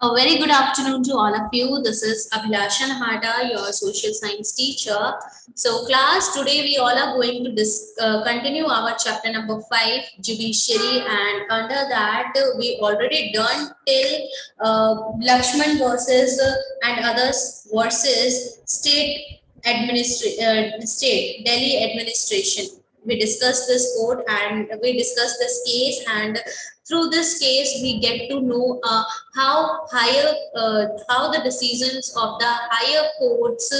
A very good afternoon to all of you. This is Abhilasha Nahata, your social science teacher. So, class, today we all are going to continue our chapter number 5, judiciary, and under that we already done till Lakshman versus and others versus state Delhi administration. We discussed this code and we discussed this case, and through this case we get to know how the decisions of the higher courts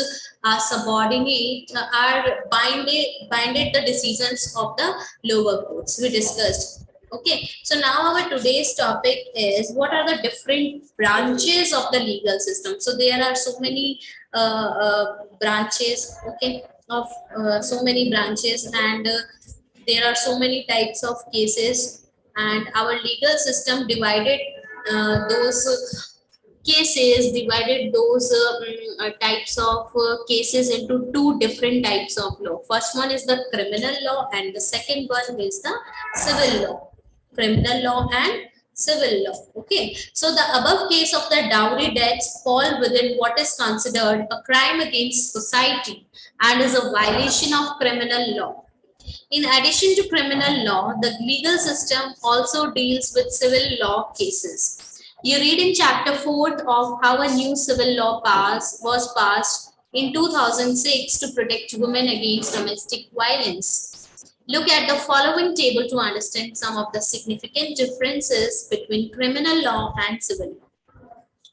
are subordinate are binded the decisions of the lower courts. We discussed. Okay, so now our today's topic is what are the different branches of the legal system. So there are so many branches, okay, of so many branches, and there are so many types of cases, and our legal system divided those types of cases into two different types of law. First one is the criminal law, and the second one is the civil law. Criminal law and civil law. Okay, so the above case of the dowry debts fall within what is considered a crime against society and is a violation of criminal law. In addition to criminal law, the legal system also deals with civil law cases. You read in chapter 4 of how a new civil law was passed in 2006 to protect women against domestic violence. Look at the following table to understand some of the significant differences between criminal law and civil law.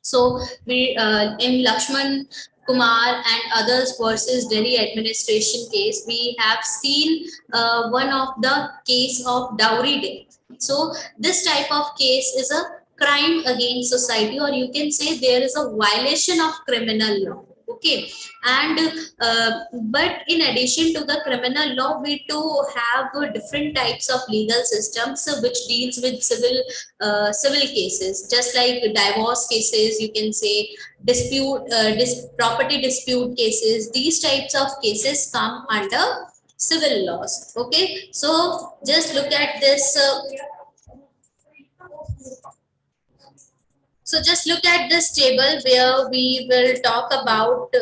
So we in Lakshman Kumar and others versus Delhi administration case, we have seen one of the case of dowry debt. So this type of case is a crime against society, or you can say there is a violation of criminal law. Okay, and but in addition to the criminal law, we too have different types of legal systems which deals with civil cases, just like divorce cases, you can say property dispute cases. These types of cases come under civil laws. Okay, so just look at this. So just look at this table where we will talk about,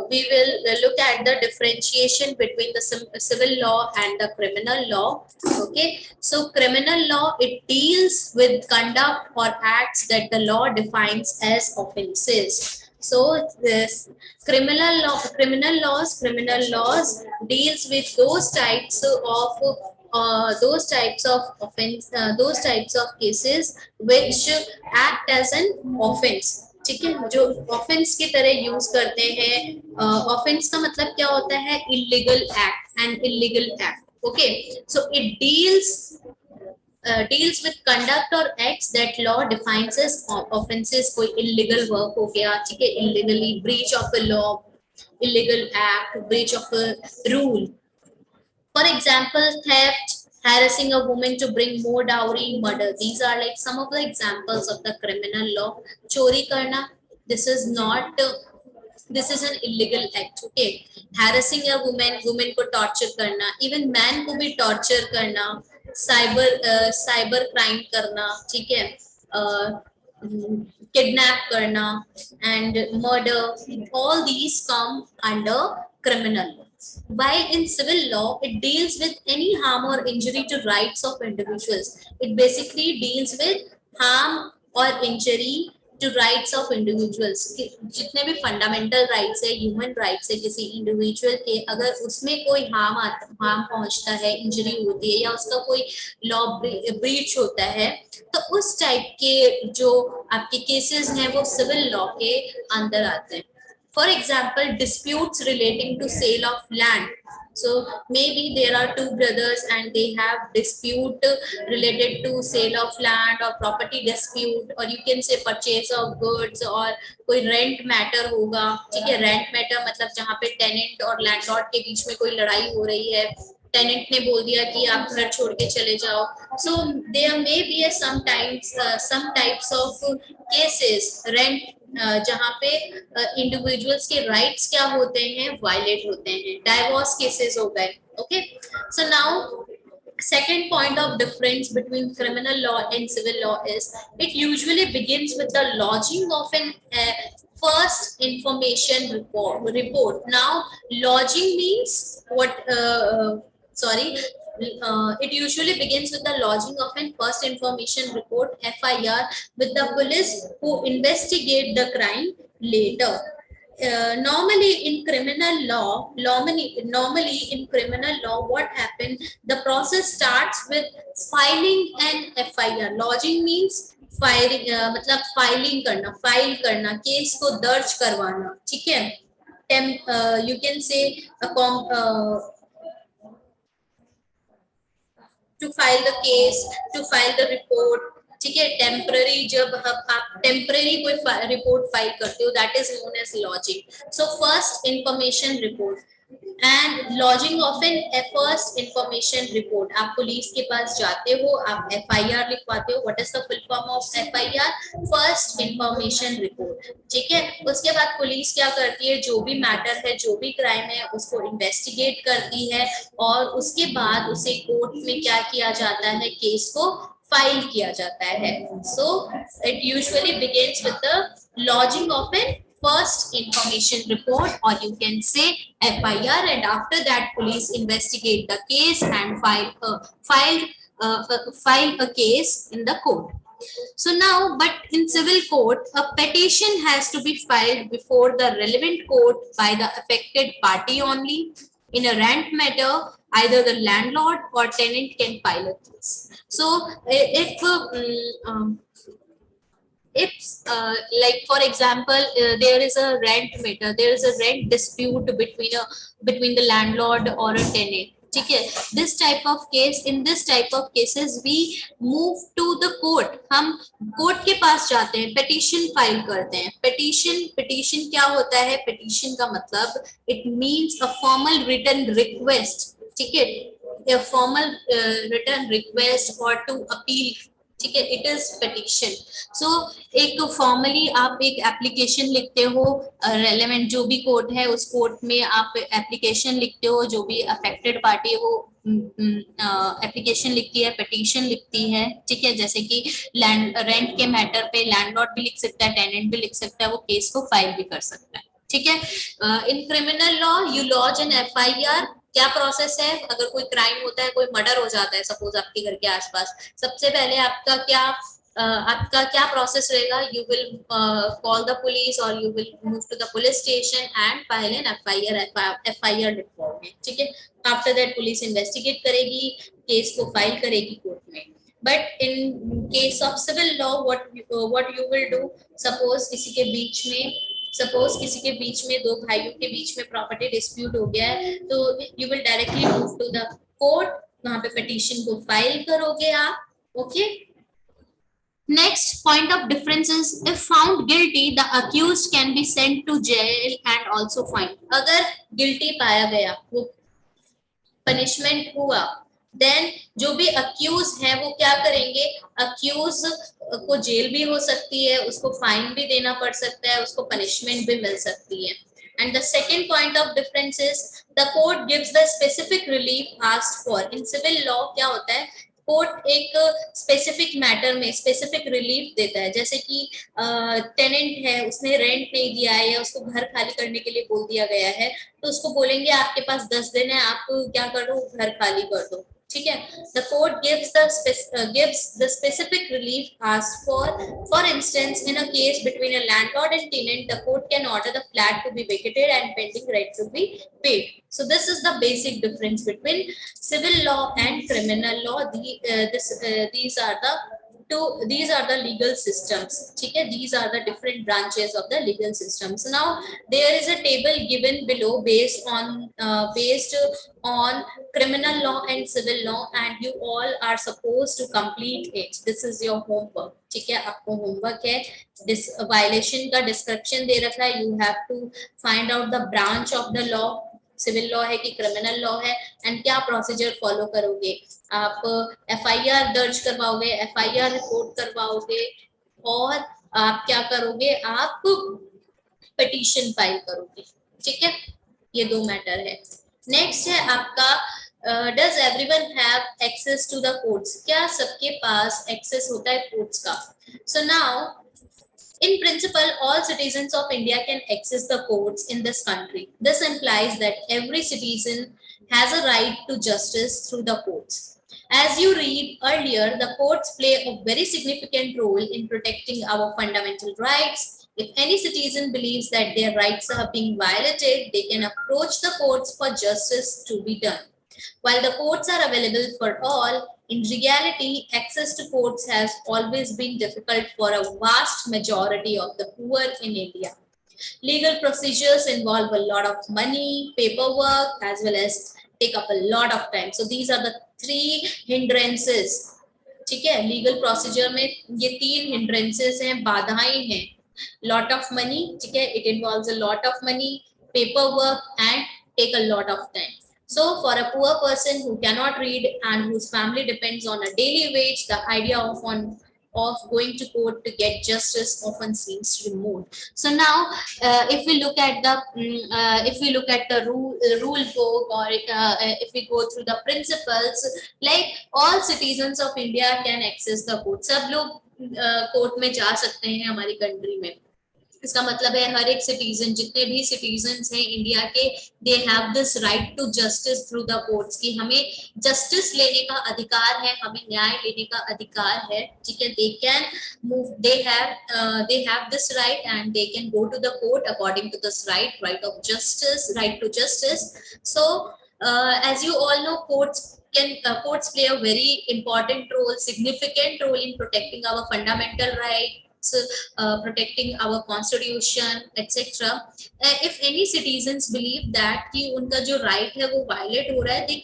we will look at the differentiation between the civil law and the criminal law. Okay, so criminal law, it deals with conduct or acts that the law defines as offenses. So this criminal laws deals with those types of offense, those types of cases which act as an offense. ठीक है, जो offence की तरह use करते हैं. Offence का मतलब क्या होता है? Illegal act, and illegal act. Okay, so it deals with conduct or acts that law defines as offenses. कोई illegal work हो गया, ठीक है, illegally breach of a law, illegal act, breach of a rule. For example, theft, harassing a woman to bring more dowry, murder. These are like some of the examples of the criminal law. Chori karna, this is not this is an illegal act. Okay, harassing a woman को torture करना, even man को भी torture करना, cyber crime करना, ठीक है, kidnap करना and murder, all these come under criminal law. While in civil law, it deals with any harm or injury to rights of individuals. It basically deals with harm or injury to rights of individuals. जितने भी fundamental rights है, human rights है किसी individual के, अगर उसमें कोई harm पहुंचता है, injury होती है, या उसका कोई law breach होता है, तो उस type के जो आपके cases हैं वो civil law के अंदर आते हैं. For example, disputes relating to sale of land. So maybe there are two brothers and they have dispute related to sale of land or property dispute, or you can say purchase of goods, or कोई rent matter होगा. ठीक है, rent matter मतलब जहाँ पे tenant और landlord के बीच में कोई लड़ाई हो रही है, टेनेंट ने बोल दिया कि आप घर छोड़ के चले जाओ. So there may be some types of cases, rent, जहाँ पे इंडिविजुअल्स के राइट्स क्या होते हैं, वायलेट होते हैं. डाइवोर्स केसेस हो गए. Okay, so now Second point of difference between criminal law and civil law is it usually begins with the lodging of an first information report. Now, lodging means what? Sorry. It usually begins with the lodging of an first information report (FIR) with the police who investigate the crime later. Normally in criminal law, normally in criminal law, what happened? The process starts with filing an FIR. Lodging means firing मतलब filing करना, file करना, case को दर्ज करवाना, ठीक है. You can say to file the case, to file the report, ठीक है. टेम्पररी, जब आप टेम्पररी कोई रिपोर्ट फाइल करते हो, that is known as lodging. So first information report and lodging of an first information report. आप police के पास जाते हो, आप FIR लिखवाते हो. What is the full form of FIR? First information report, ठीक है. उसके बाद पुलिस क्या करती है, जो भी मैटर है, जो भी क्राइम है, उसको इन्वेस्टिगेट करती है और उसके बाद उसे कोर्ट में क्या किया जाता है, केस को फाइल किया जाता है. So it usually begins with the lodging of an first information report, or you can say FIR, and after that police investigate the case and file a case in the court. So now, but in civil court, a petition has to be filed before the relevant court by the affected party only. In a rent matter, either the landlord or tenant can file a case. So if like for example, there is a rent matter, there is a rent dispute between the landlord or a tenant, ठीक है. This type of case, in this type of cases we move to the court. हम court के पास जाते हैं, petition file करते हैं. petition क्या होता है? petition का मतलब it means a formal written request, ठीक है. a formal written request or to appeal, ठीक है. It is petition. सो एक फॉर्मली आप एक एप्लीकेशन लिखते हो, रेलेवेंट जो भी कोर्ट है उस कोर्ट में आप एप्लीकेशन लिखते हो, जो भी अफेक्टेड पार्टी है वो एप्लीकेशन लिखती है, पिटीशन लिखती है, ठीक है. जैसे कि रेंट के मैटर पे लैंडलॉर्ड भी लिख सकता है, टेनेंट भी लिख सकता है, वो केस को फाइल भी कर सकता है, ठीक है. In criminal law you lodge an FIR. क्या प्रोसेस है? अगर कोई क्राइम होता है, कोई मर्डर हो जाता है सपोज आपके घर के आसपास, सबसे पहले आपका क्या प्रोसेस रहेगा? You will call the police और you will move to the police station and file an FIR report में, ठीक है. आफ्टर दैट पुलिस इन्वेस्टिगेट करेगी, केस को फाइल करेगी कोर्ट में. But in case of civil law what you will do, suppose किसी के बीच में दो भाइयों के बीच में प्रॉपर्टी डिस्प्यूट हो गया है, तो you will directly move to the court. वहां पे पिटीशन को फाइल करोगे आप, okay. Next point of difference is if found guilty, the accused can be sent to jail and also fined. अगर guilty पाया गया, वो punishment हुआ, देन जो भी अक्यूज है वो क्या करेंगे? अक्यूज को जेल भी हो सकती है, उसको फाइन भी देना पड़ सकता है, उसको पनिशमेंट भी मिल सकती है. And the second point of difference is the court gives the specific relief asked for. In civil law क्या होता है? कोर्ट एक स्पेसिफिक मैटर में स्पेसिफिक रिलीफ देता है. जैसे कि टेनेंट है, उसने रेंट नहीं दिया है या उसको घर खाली करने के लिए बोल दिया गया है, तो उसको बोलेंगे आपके पास 10 दिन है, आप क्या कर दो, घर खाली कर दो, ठीक है. The court gives the specific relief asked for. For instance, in a case between a landlord and tenant, the court can order the flat to be vacated and pending rent to be paid. So this is the basic difference between civil law and criminal law. These are the legal systems, ठीक है. These are the different branches of the legal systems. Now there is a table given below based on criminal law and civil law, and you all are supposed to complete it. This is your homework, ठीक है. आपको homework है, violation का description दे रखा है. You have to find out the branch of the law, civil law है कि criminal law है, एंड क्या प्रोसीजर फॉलो करोगे. आप FIR दर्ज करवाओगे, FIR रिपोर्ट करवाओगे, और आप क्या करोगे? आप पिटीशन फाइल करोगे, ठीक है. ये दो मैटर है. नेक्स्ट है आपका does everyone have access to the courts, क्या सबके पास एक्सेस होता है कोर्ट्स का? So now in principle, all citizens of India can access the courts in this country. This implies that every citizen has a right to justice through the courts. As you read earlier, the courts play a very significant role in protecting our fundamental rights. If any citizen believes that their rights are being violated, they can approach the courts for justice to be done. While the courts are available for all, in reality, access to courts has always been difficult for a vast majority of the poor in India. Legal procedures involve a lot of money, paperwork, as well as take up a lot of time. So these are the three hindrances. ठीक है, legal procedure में ये तीन hindrances हैं, बाधाएं हैं. Lot of money, ठीक है, it involves a lot of money, paper work and take a lot of time. So for a poor person who cannot read and whose family depends on a daily wage, the idea of going to court to get justice often seems remote. So now, if we look at the rule book, or if we go through the principles, like all citizens of India can access the court. सब लोग court में जा सकते हैं हमारी country में. इसका मतलब है हर एक सिटीजन, जितने भी सिटीजन्स हैं इंडिया के, they have this right to justice through the courts, कि हमें जस्टिस लेने का अधिकार है, हमें न्याय लेने का अधिकार है. ठीक है, they can move, they have this right and they can go to the court according to this right of justice, right to justice. So as you all know, courts play a very important role, significant role in protecting our fundamental rights, protecting our constitution, etc. If any citizens believe that कि उनका जो right है वो violate हो रहा है, they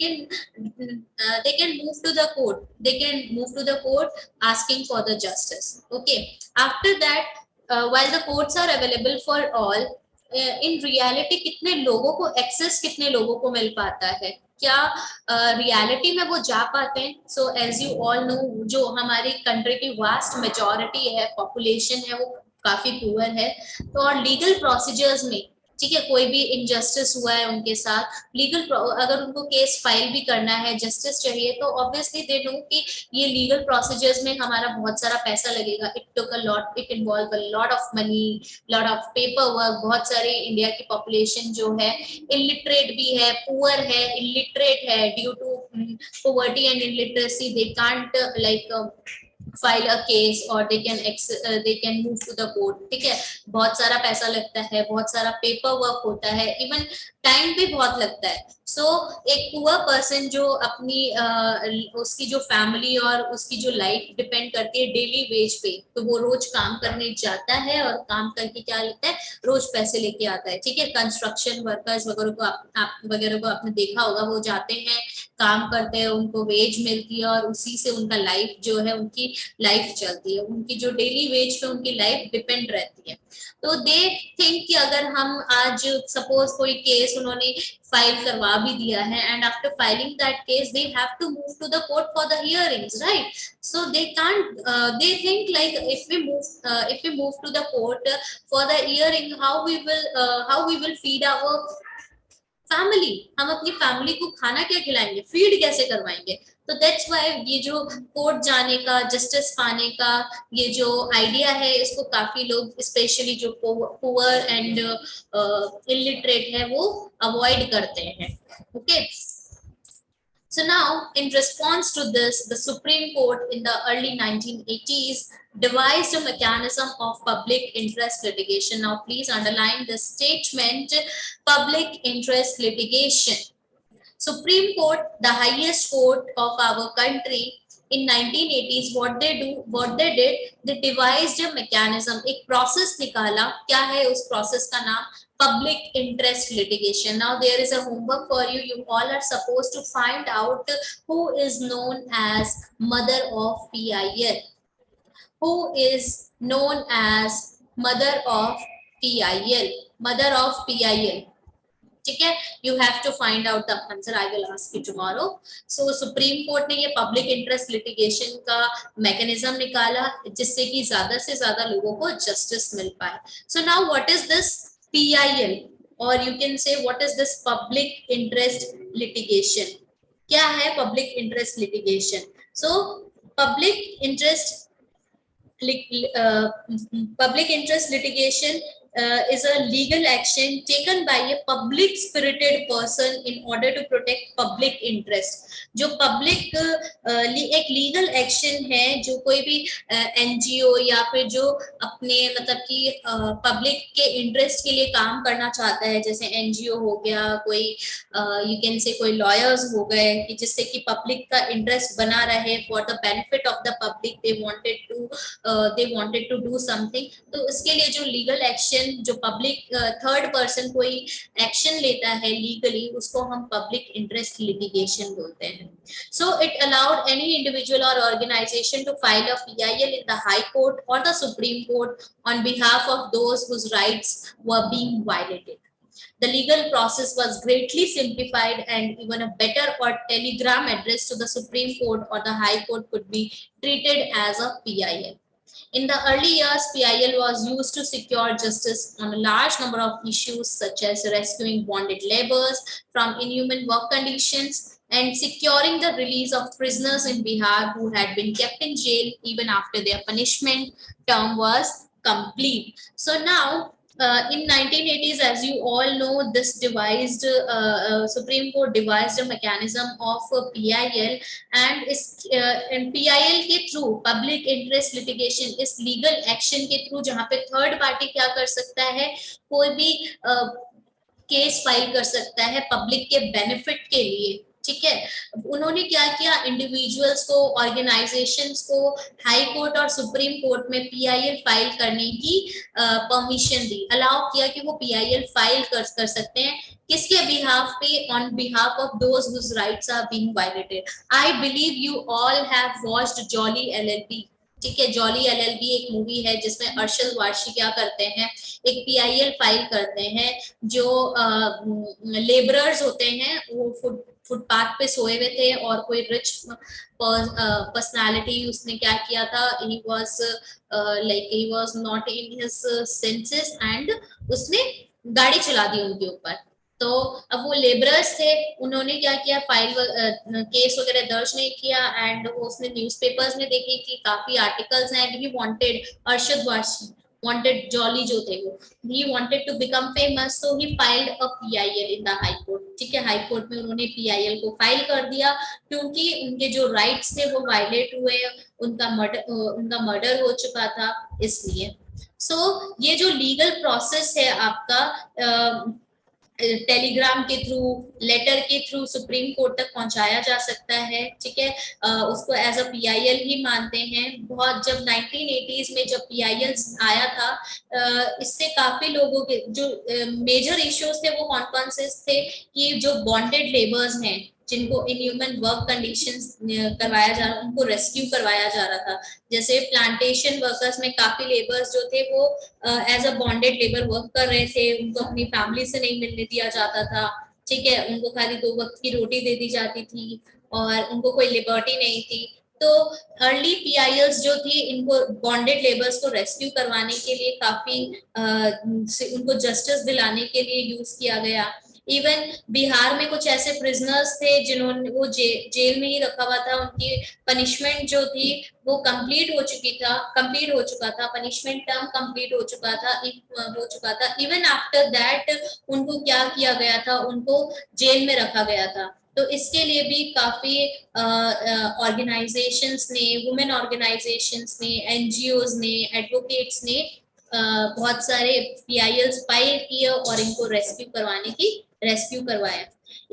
can move to the court. They can move to the court asking for the justice. Okay. After that, while the courts are available for all, in reality कितने लोगों को access, कितने लोगों को मिल पाता है, क्या रियलिटी में वो जा पाते हैं? So as you all know, जो हमारी कंट्री की वास्ट मेजॉरिटी है, पॉपुलेशन है, वो काफी पुअर है. तो और लीगल प्रोसीजर्स में, ठीक है, कोई भी इनजस्टिस हुआ है उनके साथ, अगर उनको केस फाइल भी करना है, जस्टिस चाहिए, तो ऑब्वियसली दे नो कि ये लीगल प्रोसीजर्स में हमारा बहुत सारा पैसा लगेगा. It involve a lot of money, lot of paper work. बहुत सारी इंडिया की पॉपुलेशन जो है इलिटरेट भी है, पुअर है, इलिटरेट है. Due to poverty and illiteracy, they can't file a case, or they can move to the court. ठीक है, बहुत सारा पैसा लगता है, बहुत सारा पेपर वर्क होता है, इवन टाइम भी बहुत लगता है. सो एक पुअर पर्सन जो अपनी उसकी जो फैमिली और उसकी जो लाइफ डिपेंड करती है डेली वेज पे, तो वो रोज काम करने जाता है और काम करके क्या लेता है, रोज पैसे लेके आता है. ठीक है, कंस्ट्रक्शन वर्कर्स वगैरह को आप आपने देखा होगा, वो जाते हैं, काम करते हैं, उनको वेज मिलती है और उसी से उनका लाइफ जो है, उनकी लाइफ चलती है, उनकी जो डेली वेज पे उनकी लाइफ डिपेंड रहती है. तो दे थिंक कि अगर हम आज सपोज कोई केस उन्होंने फाइल करवा भी दिया है, and after filing that case they have to move to the court for the hearings, right? So they can't, they think like if we move to the court for the hearing, how we will feed our family, हम अपनी family को खाना क्या खिलाएंगे, feed कैसे करवाएंगे? तो that's why ये जो कोर्ट जाने का, जस्टिस पाने का ये जो आइडिया है, इसको काफी लोग, स्पेशली जो पुअर एंड इलिटरेट है, वो अवॉइड करते हैं. Okay. So now, in response to this, the Supreme Court in the early 1980s devised a mechanism of public interest litigation. Now, please underline the statement, public interest litigation. Supreme Court, the highest court of our country, in 1980s, what they did, they devised a mechanism, एक process निकाला. क्या है उस process का नाम? Public interest litigation. Now there is a homework for you. You all are supposed to find out who is known as mother of PIL. Who is known as mother of PIL? Mother of PIL. ठीक है, you have to find out the answer. I will ask you tomorrow. So supreme court ने ये public interest litigation का mechanism निकाला, जिससे कि ज्यादा से ज्यादा लोगों को जस्टिस मिल पाए. So now what is this PIL, or you can say what is this public interest litigation? क्या है public interest litigation? So public interest public interest litigation is a legal action taken by a public spirited person in order to protect public interest. जो public एक legal action है जो कोई भी NGO या फिर जो अपने मतलब कि पब्लिक के इंटरेस्ट के लिए काम करना चाहता है, जैसे एनजीओ हो गया, कोई यू कैन से कोई लॉयर्स हो गए, कि जिससे कि पब्लिक का इंटरेस्ट बना रहे for the benefit of the public, they wanted to do something. तो इसके लिए जो लीगल एक्शन, जो पब्लिक थर्ड पर्सन कोई एक्शन लेता है लीगली, उसको हम पब्लिक इंटरेस्ट लिटिगेशन बोलते हैं। So it allowed any individual or organization to file a PIL in the High Court or the Supreme Court on behalf of those whose rights were being violated. The legal process was greatly simplified, and even a better or telegram address to the Supreme Court or the High Court could be treated as a PIL. In the early years, PIL was used to secure justice on a large number of issues, such as rescuing bonded laborers from inhuman work conditions and securing the release of prisoners in Bihar who had been kept in jail even after their punishment term was complete. So now, in 1980s, as you all know, this devised Supreme Court devised a mechanism of PIL, and PIL के through public interest litigation, इस legal action के through, जहाँ पे third party क्या कर सकता है, कोई भी केस फाइल कर सकता है पब्लिक के बेनिफिट के लिए, ठीक है। उन्होंने क्या किया, इंडिविजुअल्स को, ऑर्गेनाइजेशंस को हाई कोर्ट और सुप्रीम कोर्ट में पीआईएल फाइल करने की परमिशन दी, अलाउ किया कि वो पीआईएल फाइल कर सकते हैं। किसके बिहाफ पे? On behalf of those whose rights are being violated. I believe you all have watched Jolly LLB, ठीक है। जॉली एलएलबी एक मूवी है जिसमें अरशद वारसी क्या करते हैं, एक पीआईएल फाइल करते हैं। जो लेबरर्स होते हैं वो फुटपाथ पे सोए हुए थे, और कोई रिच पर्सनालिटी, उसने क्या किया था, he was not in his senses, and उसने गाड़ी चला दी उनके ऊपर। तो अब वो लेबरर्स थे, उन्होंने क्या किया, फाइल केस वगैरह दर्ज नहीं किया, एंड वो उसने न्यूज़पेपर्स में देखी कि काफी आर्टिकल्स हैं, and he wanted, Arshad Warsi wanted, jolly जो थे वो, he wanted to become famous, so he filed a PIL in the high court, ठीक है। हाई कोर्ट में उन्होंने PIL को फाइल कर दिया, क्योंकि उनके जो राइट्स थे वो वायलेट हुए, उनका मर्डर हो चुका था, इसलिए। सो ये जो लीगल प्रोसेस है आपका, टेलीग्राम के थ्रू, लेटर के थ्रू सुप्रीम कोर्ट तक पहुंचाया जा सकता है, ठीक है। उसको एज अ पीआईएल ही मानते हैं। बहुत जब 1980s में जब पीआईएल आया था, इससे काफी लोगों के जो मेजर इश्यूज थे वो कौन से थे, कि जो बॉन्डेड लेबर्स हैं, जिनको इनह्यूमन वर्क कंडीशंस करवाया जा रहा, उनको रेस्क्यू करवाया जा रहा था। जैसे प्लांटेशन वर्कर्स में काफी लेबर्स जो थे वो as a bonded labour work कर रहे थे, उनको अपनी फैमिली से नहीं मिलने दिया जाता था, ठीक है। उनको खाली 2 वक्त की रोटी दे दी जाती थी, और उनको कोई लिबर्टी नहीं थी। तो अर्ली पीआईएल्स जो थी, इनको बॉन्डेड लेबर्स को रेस्क्यू करवाने के लिए काफी उनको जस्टिस दिलाने के लिए यूज किया गया। इवन बिहार में कुछ ऐसे प्रिजनर्स थे जिन्होंने वो जेल में ही रखा हुआ था, उनकी पनिशमेंट जो थी वो कंप्लीट हो चुका था, पनिशमेंट टर्म कंप्लीट हो चुका था। इवन आफ्टर दैट उनको क्या किया गया था, उनको जेल में रखा गया था। तो इसके लिए भी काफी ऑर्गेनाइजेशंस ने, वुमेन ऑर्गेनाइजेशंस ने, एनजीओज ने, एडवोकेट्स ने बहुत सारे पीआईएल्स फाइल किए और इनको रेस्क्यू करवाया।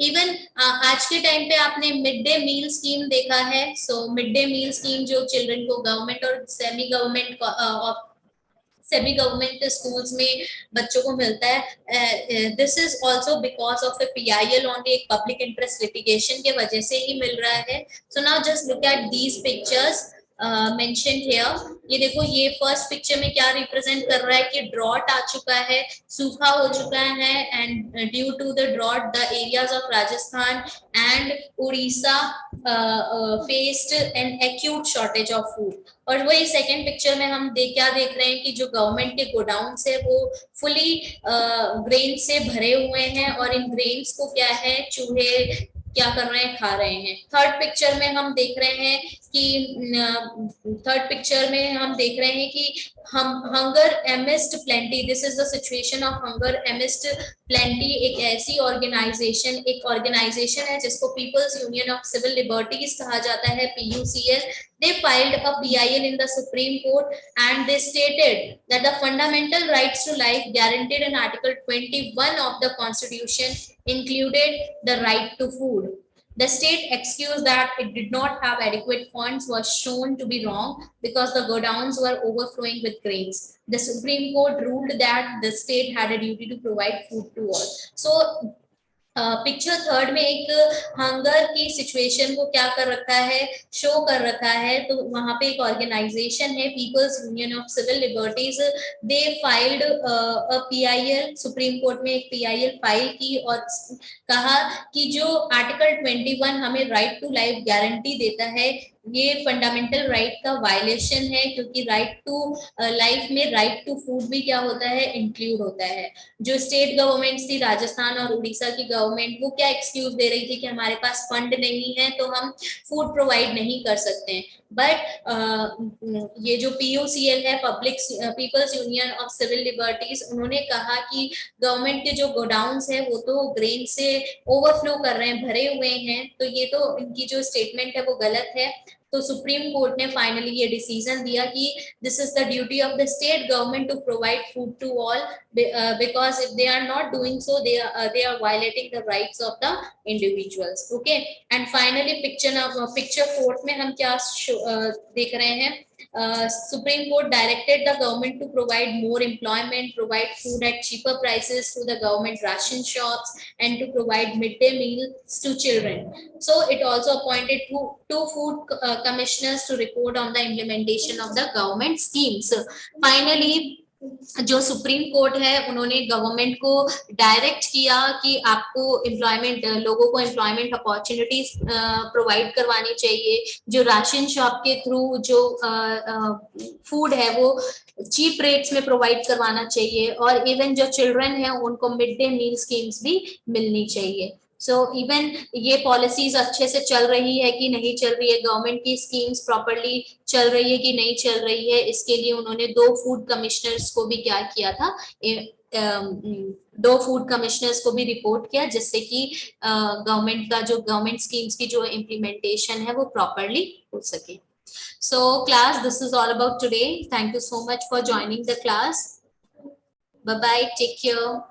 इवन आज के टाइम पे आपने मिड डे मील स्कीम देखा है। So mid day meal scheme जो चिल्ड्रन को गवर्नमेंट और सेमी गवर्नमेंट स्कूल्स में बच्चों को मिलता है, this is also because of a PIL only, एक पब्लिक इंटरेस्ट लिटिगेशन के वजह से ही मिल रहा है। So now just look at these pictures mentioned here. ये देखो, ये फर्स्ट पिक्चर में क्या रिप्रेजेंट कर रहा है कि ड्रॉट आ चुका है, सूखा हो चुका है, and due to the drought the areas of Rajasthan and Orissa faced an acute shortage of food. और वही सेकेंड पिक्चर में हम क्या देख रहे हैं कि जो गवर्नमेंट के गोडाउन है वो फुली ग्रेन से भरे हुए हैं, और इन ग्रेन्स को क्या है, चूहे क्या कर रहे हैं, खा रहे हैं। थर्ड पिक्चर में हम देख रहे हैं कि हम hunger amidst plenty, this is the situation of hunger amidst plenty. एक ऐसी ऑर्गेनाइजेशन है जिसको people's union of civil liberties कहा जाता है, PUCL। They filed a PIL in the Supreme Court and they stated that the fundamental rights to life guaranteed in Article 21 of the Constitution included the right to food. The state excuse that it did not have adequate funds was shown to be wrong because the godowns were overflowing with grains. The Supreme Court ruled that the state had a duty to provide food to all. So picture third में एक hunger की situation को क्या कर रखा है, show कर रखा है। तो वहां पे एक ऑर्गेनाइजेशन है, people's union of civil liberties, they filed a PIL, supreme court में एक PIL फाइल की और कहा कि जो आर्टिकल 21 हमें राइट टू लाइफ गारंटी देता है, ये फंडामेंटल राइट का वायलेशन है, क्योंकि राइट टू लाइफ में राइट टू फूड भी क्या होता है, इंक्लूड होता है। जो स्टेट गवर्नमेंट्स थी, राजस्थान और उड़ीसा की गवर्नमेंट, वो क्या एक्सक्यूज दे रही थी कि हमारे पास फंड नहीं है तो हम फूड प्रोवाइड नहीं कर सकते हैं। बट ये जो PUCL है, people's union of civil liberties, उन्होंने कहा कि गवर्नमेंट के जो गोडाउन्स है वो तो ग्रेन से ओवरफ्लो कर रहे हैं, भरे हुए हैं, तो ये तो इनकी जो स्टेटमेंट है वो गलत है। तो सुप्रीम कोर्ट ने फाइनली ये डिसीजन दिया कि this is the duty of the state government to provide food to all, because if they are not doing so, they are violating the rights of the individuals. Okay, and finally picture fourth में हम क्या देख रहे हैं, Supreme Court directed the government to provide more employment, provide food at cheaper prices through the government ration shops, and to provide midday meals to children. So it also appointed two food commissioners to report on the implementation of the government schemes. Finally, जो supreme court है, उन्होंने government को direct किया कि आपको लोगों को employment opportunities provide करवानी चाहिए, जो राशन शॉप के थ्रू जो फूड है वो चीप रेट्स में प्रोवाइड करवाना चाहिए, और इवन जो चिल्ड्रन है उनको मिड डे मील स्कीम्स भी मिलनी चाहिए। सो इवन ये पॉलिसीज अच्छे से चल रही है कि नहीं चल रही है, गवर्नमेंट की स्कीम्स प्रॉपरली चल रही है कि नहीं चल रही है, इसके लिए उन्होंने 2 फूड कमिश्नर्स को भी क्या किया था, 2 फूड कमिश्नर्स को भी रिपोर्ट किया, जिससे कि गवर्नमेंट स्कीम्स की जो इम्प्लीमेंटेशन है वो प्रॉपरली हो सके। So class, this is all about today. Thank you so much for joining the class. Bye bye, take care.